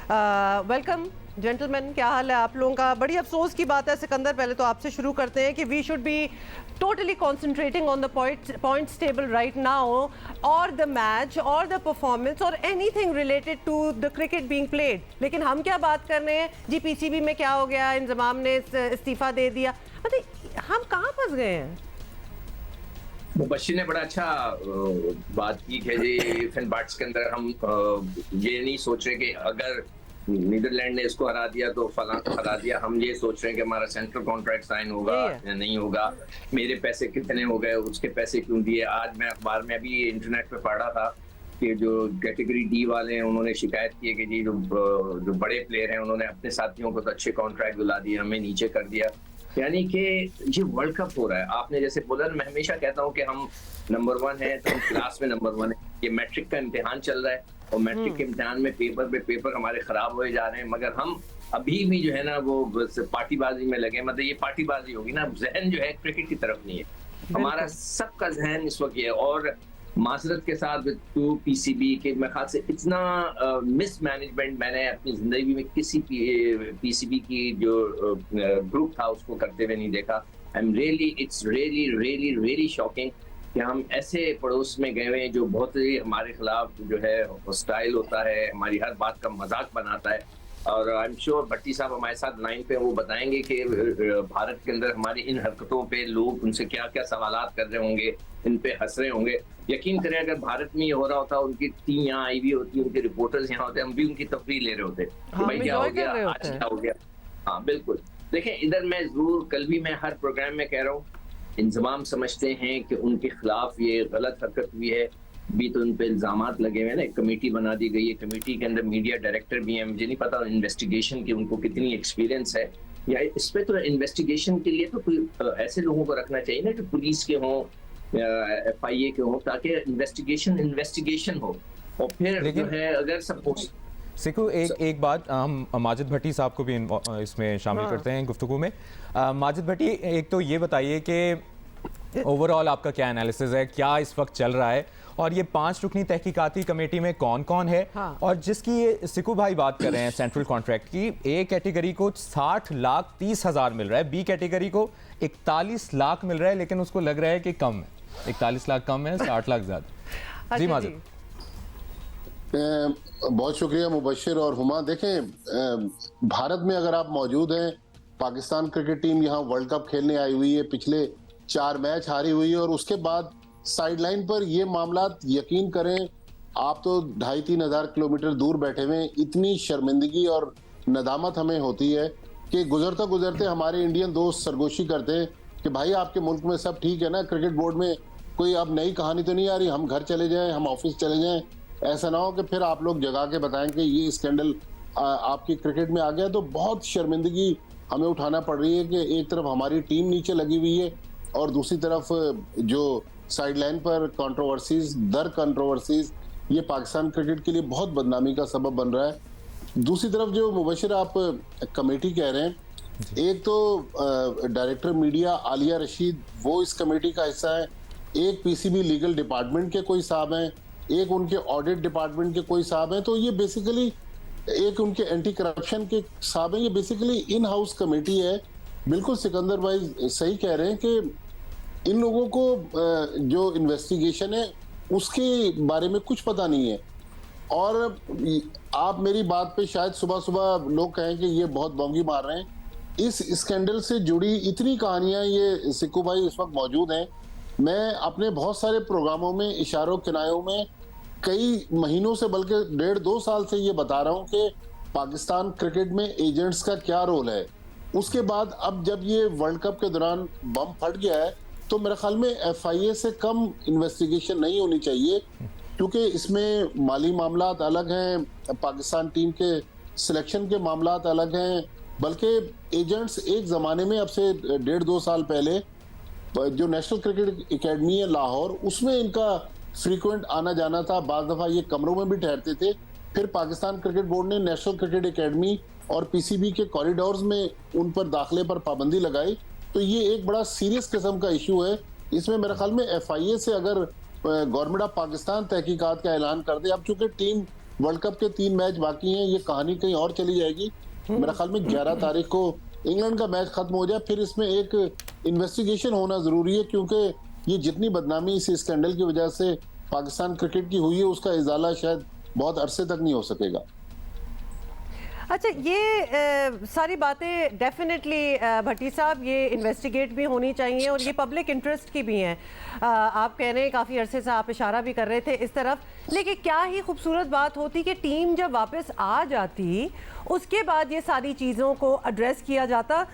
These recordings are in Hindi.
वेलकम जेंटलमैन, क्या हाल है आप लोगों का? बड़ी अफसोस की बात है सिकंदर, पहले तो आपसे शुरू करते हैं कि we should be totally concentrating on the points table right now, or the match or the performance or anything related to the cricket being played. लेकिन हम क्या बात कर रहे हैं जी, पीसीबी में क्या हो गया, इंजमाम ने इस्तीफा दे दिया, मतलब हम कहाँ फंस गए हैं? मुबश्शिर ने बड़ा अच्छा बात की है जी। फिन बाट्स के अंदर हम ये नहीं सोच रहे कि अगर नीदरलैंड ने इसको हरा दिया तो फलां हरा दिया। हम ये सोच रहे हैं कि हमारा सेंट्रल कॉन्ट्रैक्ट साइन होगा या नहीं होगा, मेरे पैसे कितने हो गए, उसके पैसे क्यों दिए। आज मैं अखबार में अभी इंटरनेट पे पढ़ा था कि जो कैटेगरी डी वाले हैं उन्होंने शिकायत की है कि जी जो बड़े प्लेयर हैं उन्होंने अपने साथियों को तो अच्छे कॉन्ट्रैक्ट दिला दिए, हमें नीचे कर दिया। यानी कि ये वर्ल्ड कप हो रहा है। आपने जैसे बोला, मैं हमेशा कहता हूँ कि हम नंबर 1 है तो हम क्लास में नंबर 1 है। ये मैट्रिक का इम्तिहान चल रहा है और मैट्रिक के इम्तिहान में पेपर पे पेपर हमारे खराब होए जा रहे हैं, मगर हम अभी भी जो है ना वो पार्टीबाजी में लगे। मतलब ये पार्टीबाजी होगी ना, जहन जो है क्रिकेट की तरफ नहीं है। हमारा सबका जहन इस वक्त ये है। और मासरत के साथ टू पीसीबी के मैं ख्याल से इतना मिसमैनेजमेंट मैंने अपनी जिंदगी में किसी पीसीबी की जो ग्रुप था उसको करते हुए नहीं देखा। It's really really really shocking कि हम ऐसे पड़ोस में गए हुए हैं जो बहुत ही हमारे खिलाफ जो है हॉस्टाइल होता है, हमारी हर बात का मजाक बनाता है। और आई एम श्योर भट्टी साहब हमारे साथ लाइन पे वो बताएंगे कि भारत के अंदर हमारी इन हरकतों पे लोग उनसे क्या क्या सवालात कर रहे होंगे, इन पे हंस रहे होंगे। यकीन करें अगर भारत में ये हो रहा होता, उनकी टीम यहाँ आई हुई होती, उनके रिपोर्टर्स यहाँ होते, हम भी उनकी तफरीह ले रहे होते कि भाई क्या हो गया, आज क्या हो गया। हाँ बिल्कुल। देखें इधर मैं जरूर कल भी मैं हर प्रोग्राम में कह रहा हूँ, इंजमाम समझते हैं कि उनके खिलाफ ये गलत हरकत हुई है, भी तो उन पे इल्जामात लगे हुए हैं ना। एक कमेटी बना दी गई है, कमेटी के अंदर मीडिया डायरेक्टर भी हैं। मुझे नहीं पता इन्वेस्टिगेशन की उनको कितनी एक्सपीरियंस है, या इस पे तो इन्वेस्टिगेशन के लिए तो कोई ऐसे लोगों को रखना चाहिए ना कि पुलिस के हों, FIA के हों, ताकि इन्वेस्टिगेशन हो। और फिर जो है अगर सपोज सिकू एक बात हम माजिद भट्टी साहब को भी इसमें शामिल करते हैं गुफ्तगू में। माजिद भट्टी, एक तो ये बताइए कि ओवरऑल आपका क्या एनालिसिस है, क्या इस वक्त चल रहा है, और ये 5 रुकनी तहकीकाती कमेटी में कौन कौन है? हाँ। और जिसकी ये सिकू भाई बात कर रहे हैं सेंट्रल कॉन्ट्रैक्ट की, ए कैटेगरी को 60,30,000 मिल रहा है, बी कैटेगरी को 41 लाख मिल रहा है, लेकिन उसको लग रहा है कि कम है, 41 लाख कम है, 60 लाख ज्यादा। जी माजिद। बहुत शुक्रिया मुबश्शिर और हुमा। देखें भारत में अगर आप मौजूद हैं, पाकिस्तान क्रिकेट टीम यहाँ वर्ल्ड कप खेलने आई हुई है, पिछले 4 मैच हारी हुई है, और उसके बाद साइडलाइन पर ये मामला, यकीन करें आप तो 2,500-3 हज़ार किलोमीटर दूर बैठे हुए, इतनी शर्मिंदगी और नदामत हमें होती है कि गुजरते गुजरते हमारे इंडियन दोस्त सरगोशी करते हैं कि भाई आपके मुल्क में सब ठीक है ना, क्रिकेट बोर्ड में कोई अब नई कहानी तो नहीं आ रही, हम घर चले जाएं, हम ऑफिस चले जाएं। ऐसा ना हो कि फिर आप लोग जगा के बताएं कि ये स्कैंडल आपकी क्रिकेट में आ गया। तो बहुत शर्मिंदगी हमें उठाना पड़ रही है कि एक तरफ हमारी टीम नीचे लगी हुई है और दूसरी तरफ जो साइडलाइन पर कंट्रोवर्सीज ये पाकिस्तान क्रिकेट के लिए बहुत बदनामी का सबब बन रहा है। दूसरी तरफ जो मुबश्शिर आप कमेटी कह रहे हैं, एक तो डायरेक्टर मीडिया आलिया रशीद वो इस कमेटी का हिस्सा है, एक पीसीबी लीगल डिपार्टमेंट के कोई साहब हैं, एक उनके ऑडिट डिपार्टमेंट के कोई साहब हैं। तो ये बेसिकली एक उनके एंटी करप्शन के साहब हैं। ये बेसिकली इन हाउस कमेटी है। बिल्कुल सिकंदर भाई सही कह रहे हैं कि इन लोगों को जो इन्वेस्टिगेशन है उसके बारे में कुछ पता नहीं है। और आप मेरी बात पे शायद सुबह सुबह लोग कहें कि ये बहुत बोंगी मार रहे हैं। इस स्कैंडल से जुड़ी इतनी कहानियां ये सिक्कू भाई इस वक्त मौजूद हैं। मैं अपने बहुत सारे प्रोग्रामों में इशारों किनायों में कई महीनों से बल्कि 1.5-2 साल से ये बता रहा हूँ कि पाकिस्तान क्रिकेट में एजेंट्स का क्या रोल है। उसके बाद अब जब ये वर्ल्ड कप के दौरान बम फट गया है तो मेरे ख्याल में FIA से कम इन्वेस्टिगेशन नहीं होनी चाहिए, क्योंकि इसमें माली मामलात अलग हैं, पाकिस्तान टीम के सिलेक्शन के मामलात अलग हैं। बल्कि एजेंट्स एक ज़माने में अब से 1.5-2 साल पहले जो नेशनल क्रिकेट एकेडमी है लाहौर, उसमें इनका फ्रीक्वेंट आना जाना था। बाज़ दफ़ा ये कमरों में भी ठहरते थे। फिर पाकिस्तान क्रिकेट बोर्ड ने नेशनल क्रिकेट एकेडमी और PCB के कॉरिडोर्स में उन पर दाखिले पर पाबंदी लगाई। तो ये एक बड़ा सीरियस किस्म का इशू है। इसमें मेरे ख्याल में FIA से अगर गवर्नमेंट ऑफ पाकिस्तान तहकीकात का ऐलान कर दे, अब चूंकि टीम वर्ल्ड कप के 3 मैच बाकी हैं, ये कहानी कहीं और चली जाएगी। मेरा ख्याल में 11 तारीख को इंग्लैंड का मैच खत्म हो जाए, फिर इसमें एक इन्वेस्टिगेशन होना जरूरी है, क्योंकि ये जितनी बदनामी इस स्कैंडल की वजह से पाकिस्तान क्रिकेट की हुई है, उसका इजाला शायद बहुत अरसे तक नहीं हो सकेगा। अच्छा, ये सारी बातें डेफिनेटली भट्टी साहब ये इन्वेस्टिगेट भी होनी चाहिए और ये पब्लिक इंटरेस्ट की भी हैं। आप कह रहे हैं काफ़ी अरसे से आप इशारा भी कर रहे थे इस तरफ, लेकिन क्या ही खूबसूरत बात होती कि टीम जब वापस आ जाती उसके बाद ये सारी चीज़ों को एड्रेस किया जाता।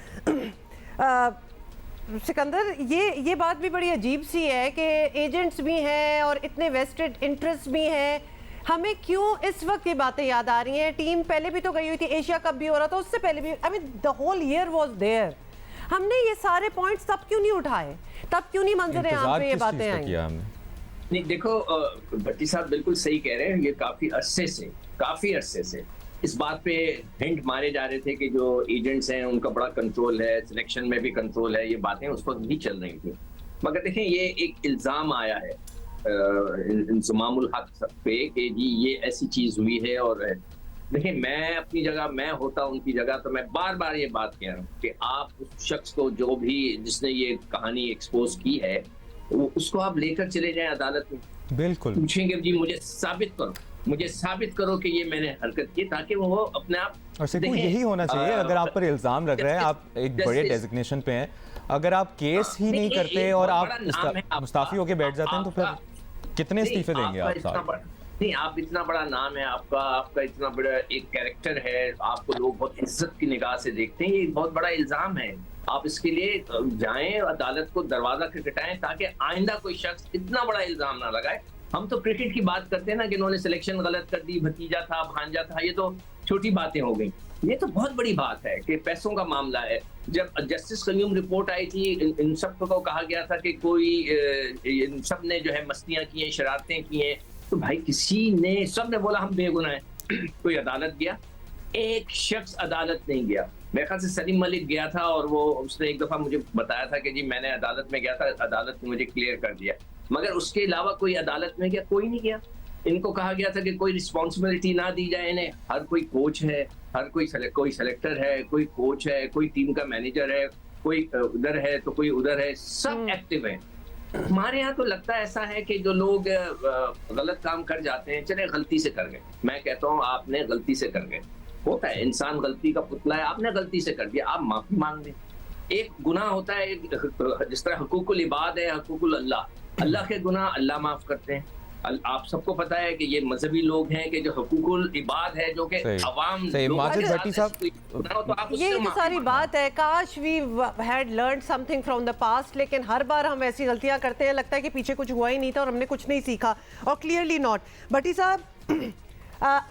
सिकंदर, ये बात भी बड़ी अजीब सी है कि एजेंट्स भी हैं और इतने वेस्टेड इंटरेस्ट भी हैं, हमें क्यों इस वक्त ये बातें याद आ रही हैं? टीम पहले भी तो गई हुई थी, एशिया कप भी हो रहा था, उससे पहले भी, I mean the whole year was there. हमने ये सारे पॉइंट्स तब क्यों नहीं उठाए? तब क्यों नहीं मंजर आम पे ये बातें आई? नहीं, देखो भट्टी साहब बिल्कुल सही कह रहे हैं। ये काफी अरसे से इस बात पे हिंट मारे जा रहे थे कि जो एजेंट्स हैं उनका बड़ा कंट्रोल है, सिलेक्शन में भी कंट्रोल है, ये बातें उस वक्त भी चल रही थी। मगर देखें, ये एक इल्जाम आया है इंज़मामुल हक पे कि जी ये ऐसी चीज हुई है। और देखिए, मैं अपनी जगह, मैं होता उनकी जगह तो मैं बार बार ये बात कह रहा हूँ कि आप उस शख्स को, जो भी जिसने ये कहानी एक्सपोज की है, उसको आप लेकर चले जाएं अदालत में, बिल्कुल पूछेंगे जी मुझे साबित करो कि ये मैंने हरकत की, ताकि वो अपने आप। और सिर्फ यही होना चाहिए। अगर आप पर इल्जाम लग रहा है, आप एक बड़े डेजिग्नेशन पे हैं, अगर आप केस ही नहीं करते और आप मुस्ताफी होके बैठ जाते हैं, तो फिर कितने इस्तीफे देंगे आप? नहीं, आप इतना बड़ा नाम है आपका इतना बड़ा एक कैरेक्टर है, आपको लोग बहुत इज्जत की निगाह से देखते हैं, ये बहुत बड़ा इल्जाम है। आप इसके लिए जाएं, अदालत को दरवाजा खटखटाएं, ताकि आइंदा कोई शख्स इतना बड़ा इल्जाम ना लगाए। हम तो क्रिकेट की बात करते हैं ना कि इन्होंने सिलेक्शन गलत कर दी, भतीजा था, भांजा था, ये तो छोटी बातें हो गई। ये तो बहुत बड़ी बात है कि पैसों का मामला है। जब जस्टिस कल्यूम रिपोर्ट आई थी, इन सब को कहा गया था कि कोई इन सब ने जो है मस्तियां की हैं, शरारतें की हैं, तो भाई किसी ने, सब ने बोला हम बेगुनाह हैं। कोई अदालत गया? एक शख्स अदालत नहीं गया। मेरे ख्याल से सलीम मलिक गया था और वो उसने एक दफा मुझे बताया था कि जी मैंने अदालत में गया था, अदालत ने मुझे क्लियर कर दिया। मगर उसके अलावा कोई अदालत में गया? कोई नहीं गया। इनको कहा गया था कि कोई रिस्पॉन्सिबिलिटी ना दी जाए इन्हें। हर कोई कोच है, हर कोई सेलेक्टर है, कोई कोच है, कोई टीम का मैनेजर है, कोई उधर है तो कोई उधर है, सब एक्टिव है। हमारे यहाँ तो लगता है ऐसा है कि जो लोग गलत काम कर जाते हैं, चले गलती से कर गए, मैं कहता हूँ आपने गलती से कर गए, होता है, इंसान गलती का पुतला है, आपने गलती से कर दिया, आप माफी मांग लें। एक गुनाह होता है, जिस तरह हुकूकुल इबाद है, हुकूकुल अल्लाह, अल्लाह के गुनाह अल्लाह माफ करते हैं। आप सबको पता है कि ये मजहबी लोग हैं कि जो हुकूकुल इबाद है, जो कि अवाम, माजिद भट्टी साहब, तो ये तो सारी बात है, काश we had learned something from the past, लेकिन हर बार हम ऐसी गलतियां करते हैं, लगता है कि पीछे कुछ हुआ ही नहीं था और हमने कुछ नहीं सीखा, और क्लियरली नॉट। भट्टी साहब,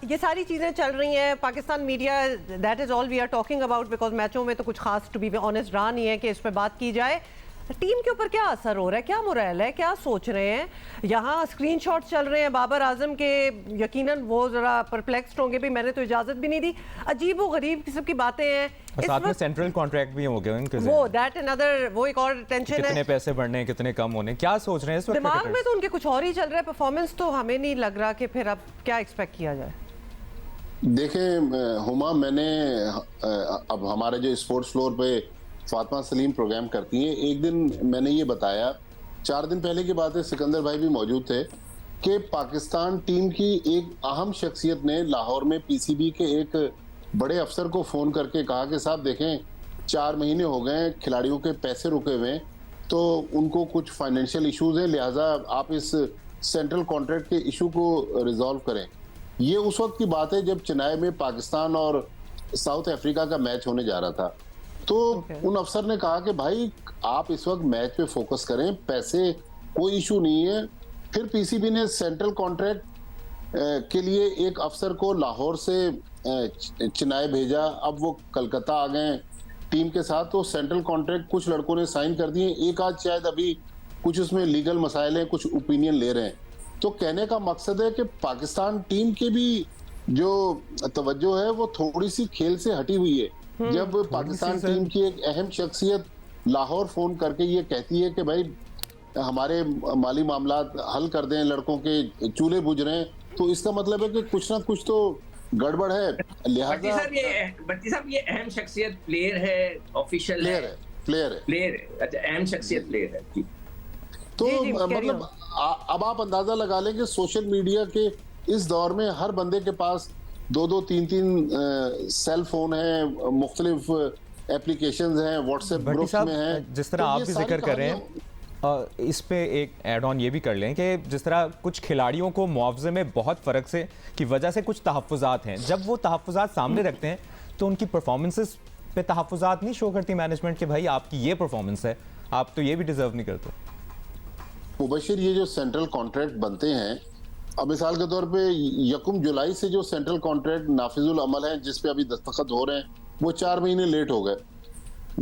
ये सारी चीज़ें चल रही हैं, Pakistan media, that is all we are talking about, because मैचों में तो कुछ खास, टू बी ऑनेस्ट, रहा नहीं है कि इस पर बात की जाए। टीम के ऊपर क्या असर हो रहा है, क्या मोरल है, क्या सोच रहे हैं? यहाँ स्क्रीनशॉट्स चल रहे हैं बाबर आजम के, यकीनन वो जरा परप्लेक्स्ड होंगे भी, मैंने तो इजाजत भी नहीं दी, अजीब व गरीब किस्म की बातें हैं। साथ में सेंट्रल कॉन्ट्रैक्ट भी हो गए उनके, वो दैट अनदर, वो एक और टेंशन है, कितने पैसे बढ़ने, कितने कम होने, क्या सोच रहे हैं इस वक्त? दिमाग में तो उनके कुछ और ही चल रहा है, परफॉर्मेंस तो हमें नहीं लग रहा कि फिर अब क्या एक्सपेक्ट किया जाए। देखें हुमा, मैंने अब हमारे जो स्पोर्ट्स फ्लोर पे फातिमा सलीम प्रोग्राम करती हैं, एक दिन मैंने ये बताया, 4 दिन पहले की बात है, सिकंदर भाई भी मौजूद थे, कि पाकिस्तान टीम की एक अहम शख्सियत ने लाहौर में पीसीबी के एक बड़े अफसर को फ़ोन करके कहा कि साहब देखें, 4 महीने हो गए खिलाड़ियों के पैसे रुके हुए हैं, तो उनको कुछ फाइनेंशियल इश्यूज हैं, लिहाजा आप इस सेंट्रल कॉन्ट्रैक्ट के इशू को रिजॉल्व करें। ये उस वक्त की बात है जब चेन्नई में पाकिस्तान और साउथ अफ्रीका का मैच होने जा रहा था। तो उन अफसर ने कहा कि भाई आप इस वक्त मैच पे फोकस करें, पैसे कोई इशू नहीं है। फिर पीसीबी ने सेंट्रल कॉन्ट्रैक्ट के लिए एक अफसर को लाहौर से चेन्नई भेजा, अब वो कलकत्ता आ गए टीम के साथ, तो सेंट्रल कॉन्ट्रैक्ट कुछ लड़कों ने साइन कर दिए, एक आध शायद अभी कुछ उसमें लीगल मसाइल हैं, कुछ ओपिनियन ले रहे हैं। तो कहने का मकसद है कि पाकिस्तान टीम की भी जो तवज्जो है वो थोड़ी सी खेल से हटी हुई है। जब पाकिस्तान टीम की एक अहम शख्सियत लाहौर फोन करके ये कहती है कि भाई हमारे माली मामला हल कर दें, लड़कों के चूल्हे बुझ रहे हैं, तो इसका मतलब है कि कुछ ना कुछ तो गड़बड़ है, भट्टी लिहाजा साहब ये अहम शख्सियत प्लेयर है, ऑफिशियल प्लेयर है, प्लेयर है। प्लेयर है, अच्छा अहम शख्सियत प्लेयर है जी। तो जी, carry मतलब अब आप अंदाजा लगा लें कि सोशल मीडिया के इस दौर में हर बंदे के पास 2-2 3-3 सेल फोन है, मुख्तलिफ एप्लीकेशंस हैं, व्हाट्सएप भट्टी ग्रुप्स साहब, में हैं। जिस तरह तो आप ये भी सारी जिक्र कर रहे हैं, इस पे एक ऐड ऑन ये भी कर लें कि जिस तरह कुछ खिलाड़ियों को मुआवजे में बहुत फ़र्क से की वजह से कुछ तहफ़्फ़ुज़ात हैं, जब वो तहफ़्फ़ुज़ात सामने रखते हैं तो उनकी परफॉर्मेंसेस पे तहफ़्फ़ुज़ात नहीं शो करती मैनेजमेंट कि भाई आपकी ये परफॉर्मेंस है, आप तो ये भी डिज़र्व नहीं करते। मुबशिर, ये जो सेंट्रल कॉन्ट्रैक्ट बनते हैं, अब मिसाल के तौर पे 1 जुलाई से जो सेंट्रल कॉन्ट्रैक्ट नाफिजुल अमल है जिस पे अभी दस्तखत हो रहे हैं, वो 4 महीने लेट हो गए।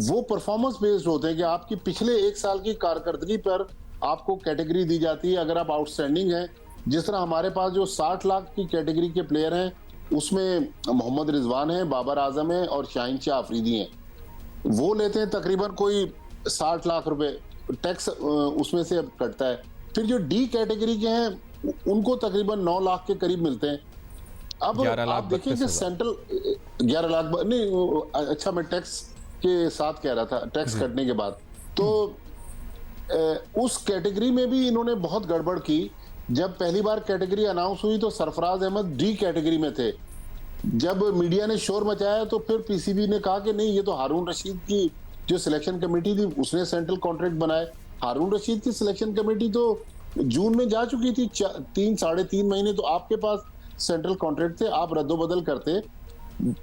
वो परफॉर्मेंस बेस्ड होते हैं कि आपकी पिछले 1 साल की कारकर्दगी पर आपको कैटेगरी दी जाती है अगर आप आउटस्टैंडिंग हैं। जिस तरह हमारे पास जो 60 लाख की कैटेगरी के प्लेयर हैं, उसमें मोहम्मद रिजवान है, बाबर आजम है और शाहीन शाह अफरीदी हैं। वो लेते हैं तकरीबन कोई 60 लाख रुपए, टैक्स उसमें से अब कटता है। फिर जो डी कैटेगरी के हैं उनको तकरीबन 9 लाख के करीब मिलते हैं। अब 11 लाख आप देखिए कि 32,000 सेंट्रल 11 लाख नहीं, अच्छा मैं टैक्स के साथ कह रहा था, टैक्स कटने के बाद। तो उस कैटेगरी में भी इन्होंने बहुत गड़बड़ की। जब पहली बार कैटेगरी अनाउंस हुई तो सरफराज अहमद डी कैटेगरी में थे। जब मीडिया ने शोर मचाया तो फिर पीसीबी ने कहा कि नहीं, ये तो हारून रशीद की जो सिलेक्शन कमेटी थी उसने सेंट्रल कॉन्ट्रैक्ट बनाए। हारून रशीद की सिलेक्शन कमेटी तो जून में जा चुकी थी, 3-3.5 महीने तो आपके पास सेंट्रल कॉन्ट्रैक्ट थे, आप रद्दोबदल करते।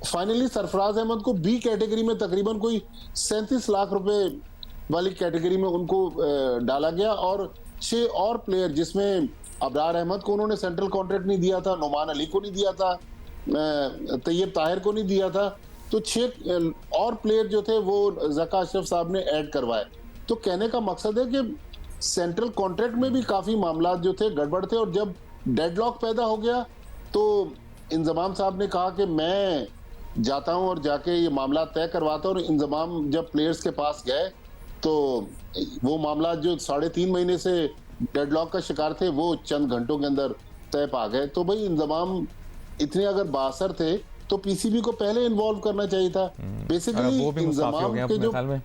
फाइनली सरफराज अहमद को बी कैटेगरी में तकरीबन कोई 37 लाख रुपए वाली कैटेगरी में उनको डाला गया, और 6 और प्लेयर जिसमें अबरार अहमद को उन्होंने सेंट्रल कॉन्ट्रैक्ट नहीं दिया था, नुमान अली को नहीं दिया था, तैयब ताहिर को नहीं दिया था, तो 6 और प्लेयर जो थे वो ज़का अशरफ साहब ने ऐड करवाए। तो कहने का मकसद है कि सेंट्रल कॉन्ट्रैक्ट में भी काफ़ी मामला जो थे गड़बड़ थे, और जब डेडलॉक पैदा हो गया तो इंजमाम साहब ने कहा कि मैं जाता हूं और जाके ये मामला तय करवाता हूं। और इंजमाम जब प्लेयर्स के पास गए तो वो मामला जो 3.5 महीने से डेडलॉक का शिकार थे वो चंद घंटों के अंदर तय पा गए। तो भाई इंजमाम इतने अगर बासर थे तो पीसीबी को पहले इन्वॉल्व करना चाहिए था। बेसिकली वो भी मुस्ताफी हो गए इंजमाम के अपने जो ख्याल में।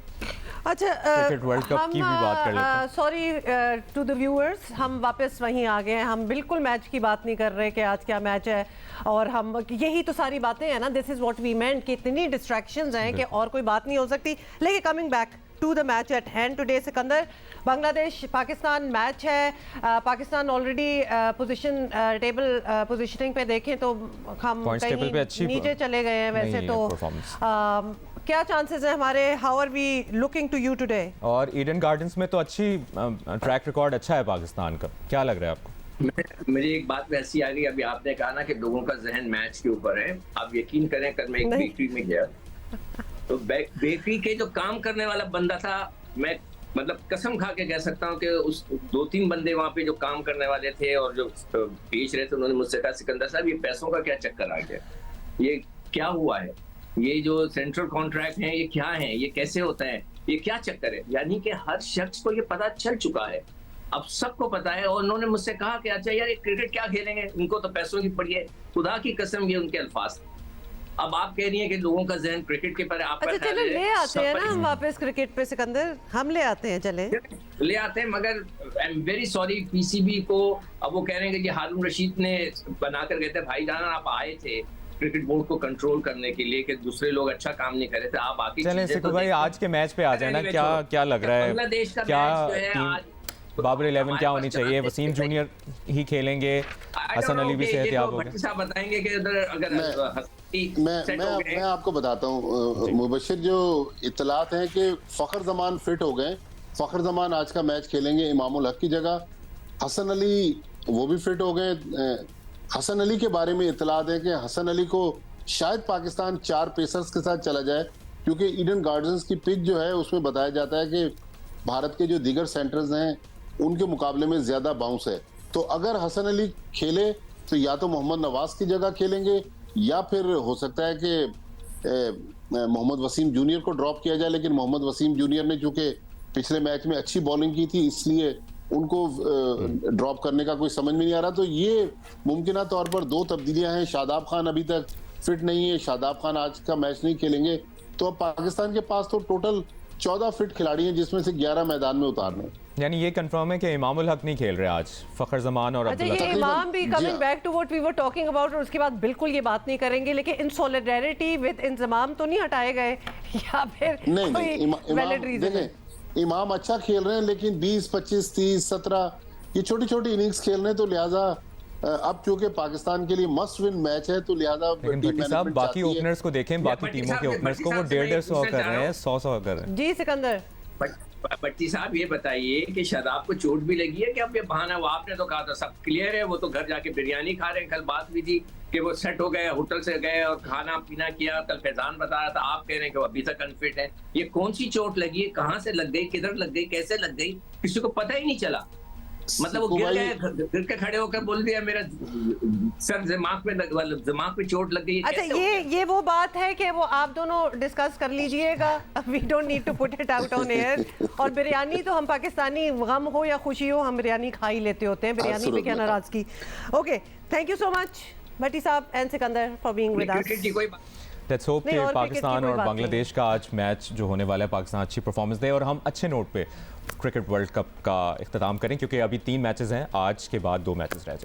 अच्छा, क्रिकेट वर्ल्ड कप की भी बात कर लेते हैं। सॉरी टू द व्यूअर्स, हम वापस वहीं आ गए हैं। हम बिल्कुल मैच की बात नहीं कर रहे कि आज क्या मैच है, और हम यही तो सारी बातें हैं ना, दिस इज व्हाट वी मेंट कि इतनी डिस्ट्रैक्शंस हैं कि और कोई बात नहीं हो सकती। लेकिन coming back to the match at hand today, Sikandar, Bangladesh Pakistan match है। Pakistan already position table positioning पे देखें तो हम Points table पे कहीं अच्छी नीचे चले गए हैं वैसे नहीं तो। है performance। क्या चांसेस हैं हमारे? How are we looking to you today? और ईडन गार्डन्स में तो अच्छी ट्रैक रिकॉर्ड अच्छा है पाकिस्तान का, क्या लग रहा है आपको? मेरी एक बात वैसी आ गई, अभी आपने कहा ना कि लोगों का जहन मैच के ऊपर है। आप यकीन करें, कल मैं एक बेकरी में गया तो बेकरी के जो काम करने वाला बंदा था, मैं मतलब कसम खा के कह सकता हूँ कि उस 2-3 बंदे वहां पे जो काम करने वाले थे और जो बेच रहे थे, उन्होंने मुझसे कहा, सिकंदर साहब ये पैसों का क्या चक्कर आ गया, ये क्या हुआ है, ये जो सेंट्रल कॉन्ट्रैक्ट है ये क्या है, ये कैसे होता है, ये क्या चक्कर है। यानी कि हर शख्स को ये पता चल चुका है, अब सबको पता है। और उन्होंने मुझसे कहा कि अच्छा यार ये क्रिकेट क्या खेलेंगे, इनको तो पैसों की पड़ी है। खुदा की कसम, ये उनके अल्फाज। अब आप कह रही हैं कि लोगों का जहन क्रिकेट के पर है। अच्छा चलो ले आते हैं ना हम वापस क्रिकेट पे, सिकंदर हम ले आते हैं, चले ले आते हैं। मगर I am very sorry PCB को, अब वो कह रहे हैं कि जी हारून रशीद ने बनाकर गए थे। भाईजान आप आए थे क्रिकेट बोर्ड को कंट्रोल करने के लिए कि दूसरे लोग अच्छा काम नहीं कर रहे थे, आप आके चलें सिकू भाई आज के मैच पे आ जाए ना, क्या लग रहा है, बांग्लादेश का क्या मैच जो है आज बाबर 11 क्या होनी चाहिए? वसीम जूनियर ही खेलेंगे, हसन अली भी सेहतियाब हो गए। साहब बताएंगे कि उधर अगर मैं आपको बताता हूँ मुबशिर, जो इत्तलात हैं कि फखर जमान फिट हो गए। फखर जमान आज का मैच खेलेंगे इमामुल हक की जगह। हसन अली वो भी फिट हो गए। हसन अली के बारे में इत्तलात है कि हसन अली को शायद पाकिस्तान 4 पेसर्स के साथ चला जाए, क्योंकि ईडन गार्डन्स की पिच जो है उसमें बताया जाता है कि भारत के जो दीगर सेंटर्स हैं उनके मुकाबले में ज्यादा बाउंस है। तो अगर हसन अली खेले तो या तो मोहम्मद नवाज की जगह खेलेंगे, या फिर हो सकता है कि मोहम्मद वसीम जूनियर को ड्रॉप किया जाए। लेकिन मोहम्मद वसीम जूनियर ने चूंकि पिछले मैच में अच्छी बॉलिंग की थी, इसलिए उनको ड्रॉप करने का कोई समझ में नहीं आ रहा। तो ये मुमकिन तौर पर 2 तब्दीलियां हैं। शादाब खान अभी तक फिट नहीं है, शादाब खान आज का मैच नहीं खेलेंगे, तो अब पाकिस्तान के पास तो टोटल 14 फिट खिलाड़ी हैं जिसमें से 11 मैदान में उतारने। यानी ये कंफर्म है कि इमामुल हक नहीं खेल रहे आज, फखर जमान और अच्छा, अब्दुल्ला। ये इमाम भी जी कमिंग हाँ। Back to what we were talking about, और उसके बाद बिल्कुल ये बात नहीं करेंगे, लेकिन इन सॉलिडारिटी विद इंजमाम तो नहीं हटाए गए या फिर नहीं कोई इमाम वैलिड रीजन है? देखें, इमाम अच्छा खेल रहे हैं, लेकिन 20, 25, 30, 17 ये छोटी छोटी इनिंग्स खेल रहे हैं, तो लिहाजा अब चूंकि पाकिस्तान के लिए मस्ट विन मैच है, तो लिहाजा लेकिन टीम भट्टी साहब मैनेजमेंट बाकी चाहती है। ओपनर्स को देखें, बाकी भट्टी टीमों के साहब, ओपनर्स भट्टी को वो साहब से मैं 150 कर पूछना रहे हैं, 100 कर रहे हैं। जी सिकंदर, भट्टी साहब ये बताइए कि शादाब को चोट भी लगी है कि अब ये बहाना, वो आपने तो कहा था सब क्लियर है, वो तो घर जाके बिरयानी खा रहे हैं, कल बात भी थी कि वो सेट हो गए, होटल से गए और खाना पीना किया, कल फैजान बता रहा था, आप कह रहे हैं कि वो अभी तक अनफिट है। ये कौन सी चोट लगी है, कहाँ से लग गई, किधर लग गई, कैसे लग गई, किसी को पता ही नहीं चला। मतलब वो गिर गए, गिर के खड़े होकर बोल दिया मेरा सर दिमाग पे चोट लग गई। अच्छा ये वो बात है कि वो आप दोनों डिस्कस कर लीजिएगा, we don't need to put it out on air. और बिरयानी तो हम पाकिस्तानी, गम हो या खुशी हो, हम बिरयानी खा ही लेते होते हैं, बिरयानी पे क्या नाराजगी। Okay, thank you so much Bhatti साहब and Sikandar for being with us. Cricket की कोई लेट्स होप नहीं, कि और क्रिकेट की पाकिस्तान कोई और बात बांग्लादेश का आज मैच जो होने वाला है, पाकिस्तान अच्छी परफॉर्मेंस दे और हम अच्छे नोट पे क्रिकेट वर्ल्ड कप का इख्तिताम करें, क्योंकि अभी 3 मैचेस हैं, आज के बाद 2 मैचेस रह जाएंगे।